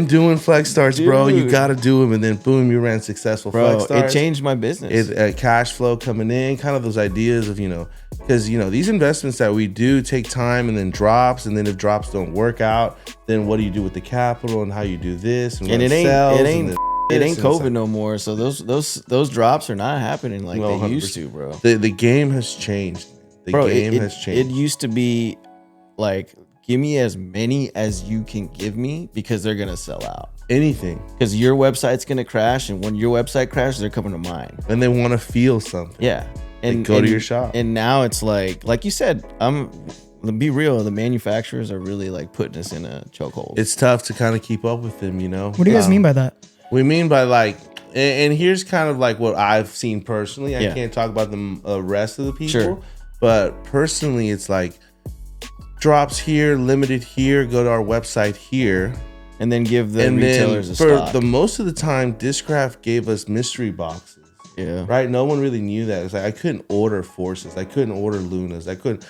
Doing flex starts, bro. You gotta do them, and then boom, you ran successful flex starts. It changed my business. It's cash flow coming in, kind of those ideas of, because these investments that we do take time, and then drops, and then if drops don't work out, then what do you do with the capital and how you do this and it ain't COVID like, no more. So those drops are not happening like they used to, bro. The game has changed. The game has changed. It used to be like, give me as many as you can give me because they're gonna sell out. Anything. Because your website's gonna crash, and when your website crashes, they're coming to mine. And they want to feel something. Yeah. And go to your shop. And now it's like you said, be real, the manufacturers are really like putting us in a chokehold. It's tough to kind of keep up with them, What do you guys mean by that? We mean by like, and here's kind of like what I've seen personally. I can't talk about the rest of the people. Sure. But personally, it's like, drops here, limited here, go to our website here, and then give the retailers a for stock. the most of the time, Discraft gave us mystery boxes. Yeah. Right? No one really knew that. It's like I couldn't order Forces, I couldn't order Lunas, I couldn't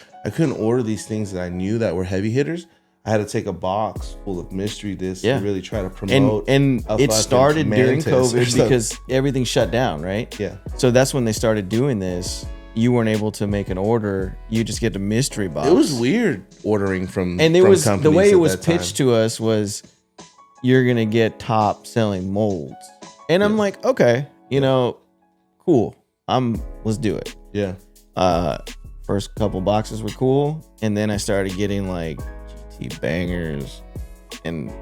order these things that I knew that were heavy hitters. I had to take a box full of mystery discs to really try to promote. And it started during COVID because everything shut down, right? Yeah. So that's when they started doing this. You weren't able to make an order. You just get a mystery box. It was weird ordering from the way it was pitched to us was, you're gonna get top selling molds, and I'm like, okay, cool. Let's do it. Yeah. First couple boxes were cool, and then I started getting like GT bangers and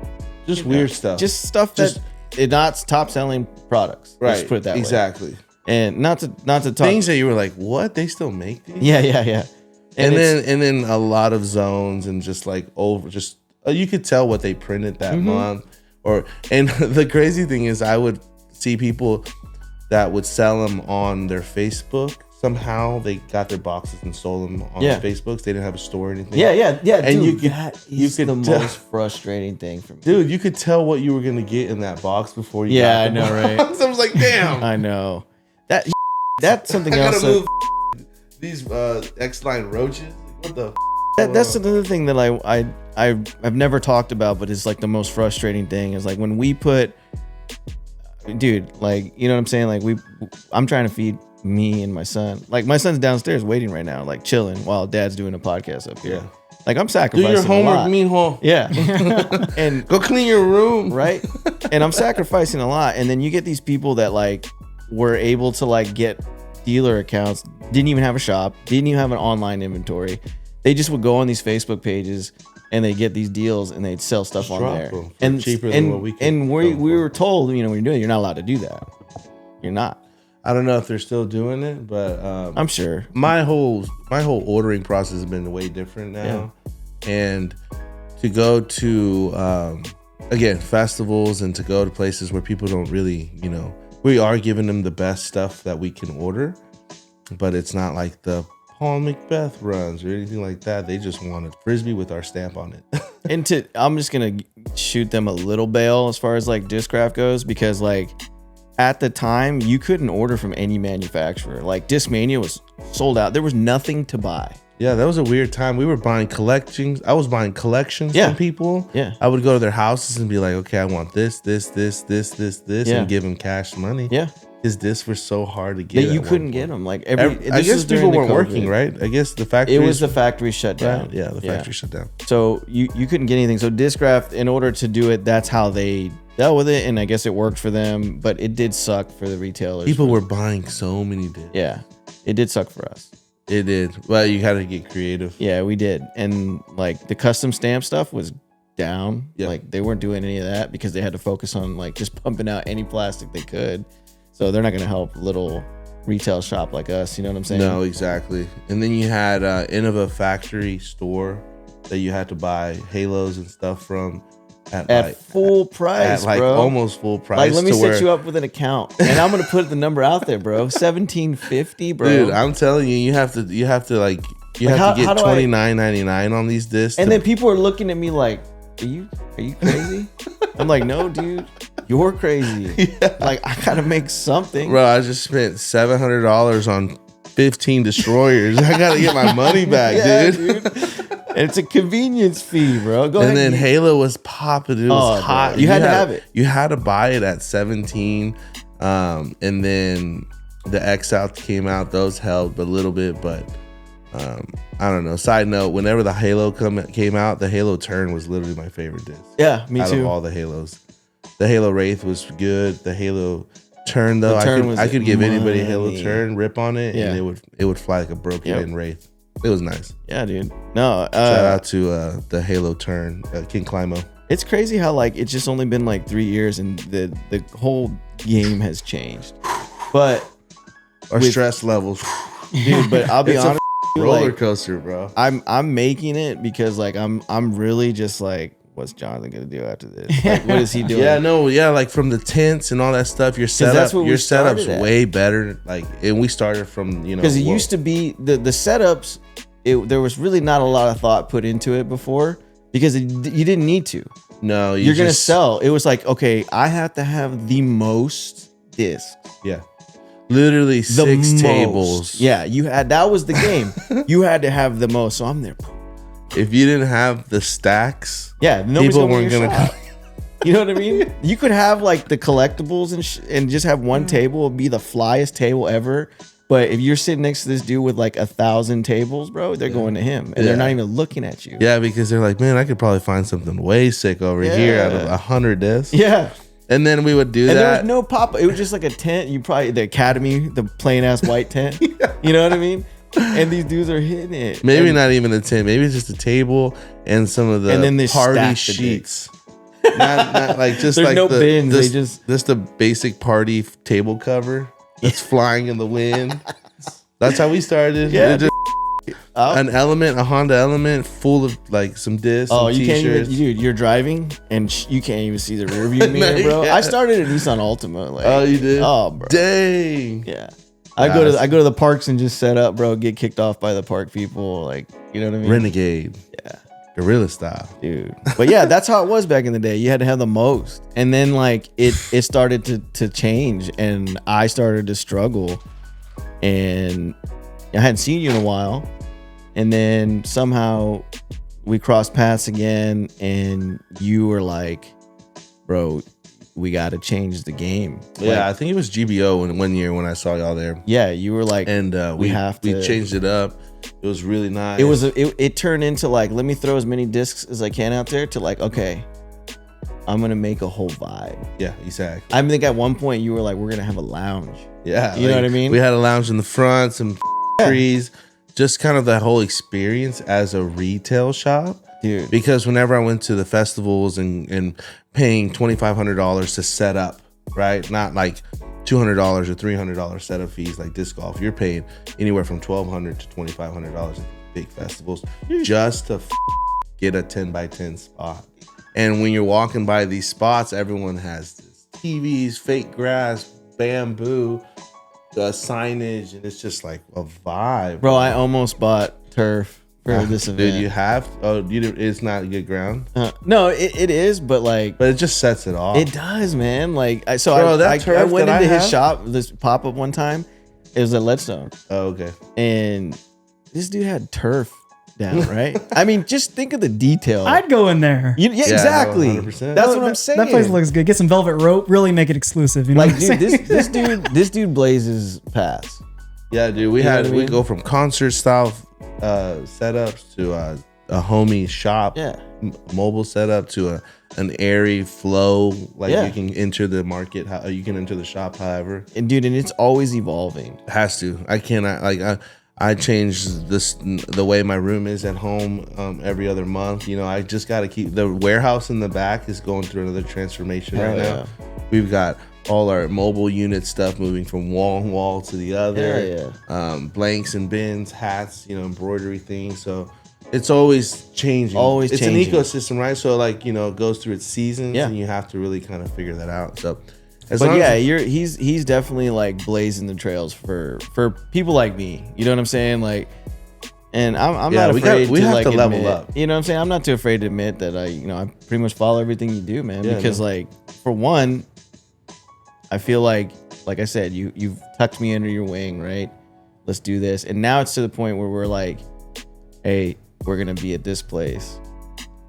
just weird stuff. Just stuff that it's not top selling products. Right. Let's put it that way. Exactly. And not to talk things that you were like, what? They still make these? Yeah. And then a lot of zones and just like you could tell what they printed that month. And the crazy thing is, I would see people that would sell them on their Facebook. Somehow they got their boxes and sold them on their Facebooks. They didn't have a store or anything. Yeah. And dude, you could the most frustrating thing for me. Dude, you could tell what you were gonna get in that box before you. Yeah, I know, right? So I was like, damn. I know. That's something else. Move these X-Line roaches. What the? That's another thing that I've never talked about, but it's like the most frustrating thing is like when we put, dude, like, you know what I'm saying? Like I'm trying to feed me and my son. Like my son's downstairs waiting right now, like chilling while dad's doing a podcast up here. Yeah. Like I'm Do sacrificing your homework, a lot. mijo. Yeah. And Go clean your room. right? And I'm sacrificing a lot. And then you get these people that like were able to like get dealer accounts, didn't even have a shop, didn't even have an online inventory. They just would go on these Facebook pages and they get these deals and they'd sell stuff on there. And cheaper than what we could. And we were told, when you're doing it, you're not allowed to do that. You're not. I don't know if they're still doing it, but I'm sure. My whole ordering process has been way different now. Yeah. And to go to again, festivals and to go to places where people don't really, we are giving them the best stuff that we can order, but it's not like the Paul Macbeth runs or anything like that. They just want a Frisbee with our stamp on it. And I'm just gonna shoot them a little bail as far as like Discraft goes, because like at the time you couldn't order from any manufacturer. Like Discmania was sold out. There was nothing to buy. Yeah, that was a weird time. We were buying collections. I was buying collections from people. Yeah. I would go to their houses and be like, okay, I want this, and give them cash money. Yeah. Because discs were so hard to get. But you couldn't get them. Like I guess people weren't working, right? I guess the factory. It was the factory shut down. Right? Yeah, the factory shut down. So you couldn't get anything. So Discraft, in order to do it, that's how they dealt with it, and I guess it worked for them. But it did suck for the retailers. People were buying so many discs. Yeah, it did suck for us. It did. Well, you had to get creative. Yeah, we did. And like the custom stamp stuff was down. Yeah. Like they weren't doing any of that because they had to focus on like just pumping out any plastic they could. So they're not going to help little retail shop like us. You know what I'm saying? No, exactly. And then you had Innova factory store that you had to buy halos and stuff from at like, full price, at like bro. Almost full price. Like, let me set you up with an account, and I'm gonna put the number out there, bro. $17.50, bro. Dude, I'm telling you, you have to get $29.99 on these discs. And then people are looking at me like, are you crazy? I'm like, no, dude, you're crazy. Yeah. Like, I gotta make something, bro. I just spent $700 on 15 destroyers. I gotta get my money back, dude. And it's a convenience fee, bro. Go ahead. And then Halo was popping. It was hot. You had to have it. You had to buy it at 17. And then the X out came out. Those helped a little bit, but I don't know. Side note: whenever the Halo came out, the Halo Turn was literally my favorite disc. Yeah, me out too. Of all the Halos, the Halo Wraith was good. The Halo Turn though, I could give anybody a Halo Turn, rip on it, and it would fly like a broken in Wraith. It was nice. Yeah, dude. No, shout out to the Halo Turn, King Climo. It's crazy how like it's just only been like 3 years and the whole game has changed. But our stress levels, dude. But I'll be honest, roller coaster, bro. I'm making it because like I'm really just like, what's Jonathan gonna do after this? Like, what is he doing? Like from the tents and all that stuff. Your setup's way better. Like, and we started from because it used to be the setups. There was really not a lot of thought put into it before because you didn't need to. No, you're gonna sell. It was like, okay, I have to have the most discs. Yeah. Literally six tables. Yeah, that was the game. You had to have the most. So I'm there. If you didn't have the stacks, people weren't gonna come. You know what I mean? You could have like the collectibles and just have one table be the flyest table ever. But if you're sitting next to this dude with like 1,000 tables, bro, they're going to him and they're not even looking at you. Yeah, because they're like, man, I could probably find something way sick over here out of 100 discs. Yeah. And then we would do that. And there was no pop. It was just like a tent. The Academy, the plain ass white tent. You know what I mean? And these dudes are hitting it. Maybe not even a tent. Maybe it's just a table and some of the party sheets. Not like just there's like no bins. Just the basic party table cover that's flying in the wind. That's how we started. Yeah. An a Honda Element full of like some discs. Oh, you can't even, dude. You're driving and you can't even see the rearview mirror, bro. I started a Nissan Altima. Like, oh, you did? Oh, bro. Dang. Yeah. I go to the parks and just set up, bro. Get kicked off by the park people, like, you know what I mean? Renegade. Yeah. Guerrilla style, dude. But yeah, that's how it was back in the day. You had to have the most, and then like it started to change, and I started to struggle, and I hadn't seen you in a while, and then somehow we crossed paths again, and you were like, bro, we got to change the game. Yeah, I think it was GBO in 1 year when I saw y'all there. Yeah, you were like, and we changed it up. It was really nice. It turned into like, let me throw as many discs as I can out there to like, okay, I'm gonna make a whole vibe. Yeah, exactly. I think at one point you were like, we're gonna have a lounge. Yeah, you know what I mean. We had a lounge in the front, some trees, just kind of the whole experience as a retail shop. Dude, because whenever I went to the festivals and paying $2,500 to set up, right? Not like $200 or $300 setup fees like disc golf. You're paying anywhere from $1,200 to $2,500 at big festivals just to get a 10x10 spot. And when you're walking by these spots, everyone has this TVs, fake grass, bamboo, signage, and it's just like a vibe. Bro, I almost bought turf for this event. Did you have? Oh, it's not good ground. No, it is, but like, but it just sets it off. It does, man. Like, I went into his shop, this pop up one time. It was at Leadstone. Oh, okay. And this dude had turf down, right? I mean, just think of the detail. I'd go in there. Yeah, exactly. No, 100%. That's what I'm saying. That place looks good. Get some velvet rope. Really make it exclusive. You know, like, dude, this dude blazes past. Yeah, dude. We go from concert style setups to a homie shop, mobile setup to an airy flow. Like you can enter the market, you can enter the shop, however. And dude, and it's always evolving. It has to. I cannot I change the way my room is at home every other month. You know, I just got to keep the warehouse in the back is going through another transformation right now. We've got all our mobile unit stuff moving from wall to the other. Blanks and bins, hats, embroidery things. So it's always changing. It's an ecosystem, right? So like, it goes through its seasons and you have to really kind of figure that out. So he's definitely like blazing the trails for people like me. You know what I'm saying? Like, and I'm not afraid we have to admit, level up. You know what I'm saying? I'm not too afraid to admit that I pretty much follow everything you do, man. Because like, for one, I feel like I said, you've tucked me under your wing, right? Let's do this. And now it's to the point where we're like, hey, we're gonna be at this place.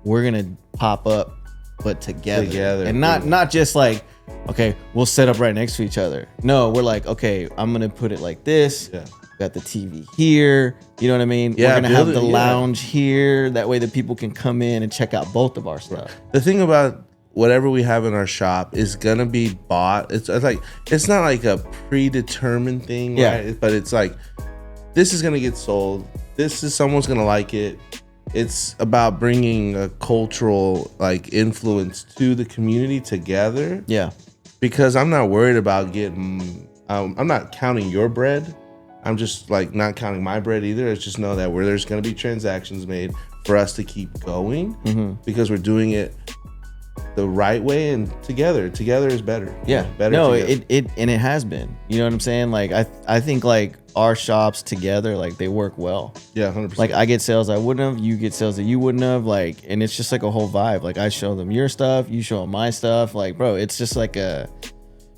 We're gonna pop up, but together. And not just like, okay, we'll set up right next to each other. No, we're like, okay, I'm gonna put it like this. Yeah. Got the TV here. You know what I mean? Yeah, we're gonna have the lounge here. That way the people can come in and check out both of our stuff. The thing about whatever we have in our shop is gonna be bought. It's not like a predetermined thing, right? But it's like, this is gonna get sold. Someone's gonna like it. It's about bringing a cultural influence to the community together. Yeah. Because I'm not worried about getting. I'm not counting your bread. I'm just not counting my bread either. It's just know that there's gonna be transactions made for us to keep going because we're doing it the right way and together is better. Better. No, together. it has been. You know what I'm saying? Like I think our shops together, they work well. Yeah, 100%. Like I get sales I wouldn't have, you get sales that you wouldn't have. And it's just like a whole vibe. Like I show them your stuff, you show them my stuff. Like, bro, it's just like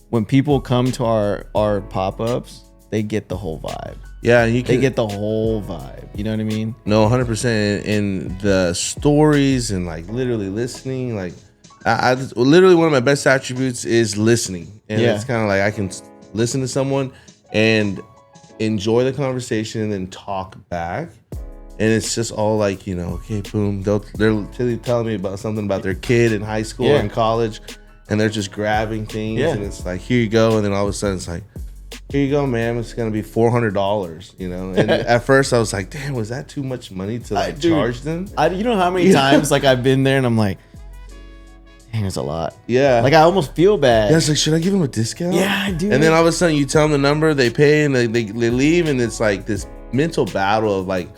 when people come to our pop-ups, they get the whole vibe. Yeah, they get the whole vibe. You know what I mean? No, 100%. In the stories and literally listening, I literally one of my best attributes is listening, and it's kind of I can listen to someone and enjoy the conversation and then talk back, and it's just all okay, boom. They're telling me about something about their kid in high school or in college, and they're just grabbing things, and it's here you go, and then all of a sudden it's here you go, man. It's gonna be $400, And at first I was like, damn, was that too much money to charge them? You know how many times I've been there and I'm like, dang, it's a lot. Yeah. I almost feel bad. Yeah, it's should I give them a discount? Yeah, I do. And then all of a sudden you tell them the number, they pay, and they leave, and it's this mental battle of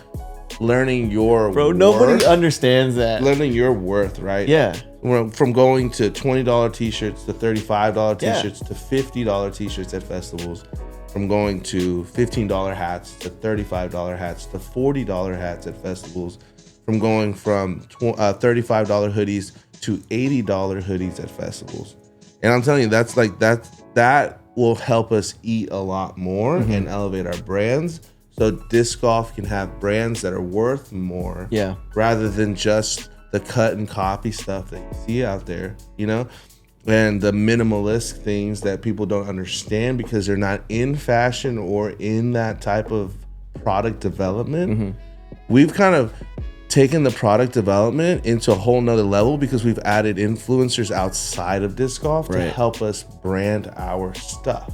learning your worth. Nobody understands that. Learning your worth, right? Yeah. From going to $20 t-shirts to $35 t-shirts to $50 t-shirts at festivals, from going to $15 hats to $35 hats to $40 hats at festivals, from going from $35 hoodies to $80 hoodies at festivals. And I'm telling you, that will help us eat a lot more and elevate our brands, so disc golf can have brands that are worth more, rather than just the cut and copy stuff that you see out there. and the minimalist things that people don't understand because they're not in fashion or in that type of product development. We've kind of taken the product development into a whole nother level because we've added influencers outside of disc golf to help us brand our stuff.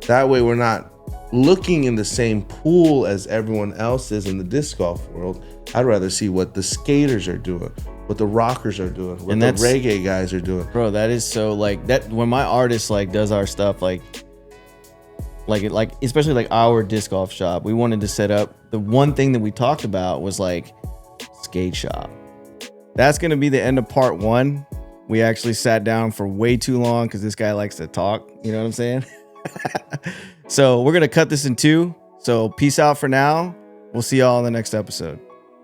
That way we're not looking in the same pool as everyone else is in the disc golf world. I'd rather see what the skaters are doing, what the rockers are doing, what the reggae guys are doing. Bro, that is so like that when my artist like does our stuff like especially like our disc golf shop, we wanted to set up, the one thing that we talked about was like skate shop. That's gonna be the end of part 1. We actually sat down for way too long because this guy likes to talk, you know what I'm saying? So we're gonna cut this in 2. So peace out for now. We'll see y'all in the next episode.